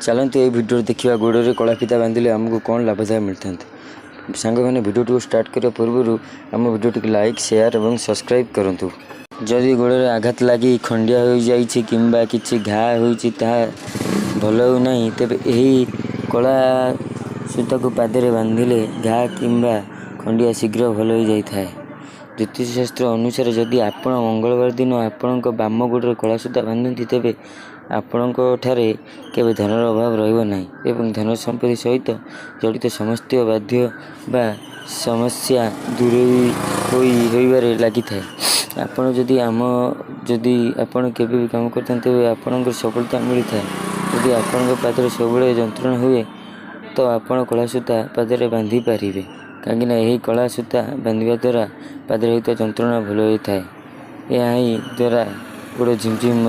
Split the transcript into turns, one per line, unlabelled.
चलते ये भिडियो देखा गोड़े कला फीता बांधिले आमको कौन लाभदायक मिलता सांग मैंने भिडियो स्टार्ट करने पूर्व आम भिडियो लाइक शेयर और सब्सक्राइब करूँ। जदि गोड़े आघात लगी खंडिया हो जाइए किंबा किसी घा होती भल होना तेज यही कला सूता को पादे बांधिले घा किंबा खंडिया शीघ्र भल हो जाए। ज्योतिष शास्त्र अनुसार जदि आपण मंगलवार दिन आपण बाम गोड़े कला सूता बांधती तेज आपण केवे धनर अभाव रही एवं धन संपत्ति सहित जड़ित समस्त बाध्य बा समस्या दूर होइबारे लगी था। आपण जदि आपण केवे भी काम करते तेज आपण सफलता मिलता है। यदि आपण पादरे सब जंत्रणा हुए तो आपण कला सूता पादरे बांधि पारे कहीं यही कला सूता बांधा द्वारा पादरे होता जंत्रणा भल होता है। यह द्वारा गोड़ झिमझिम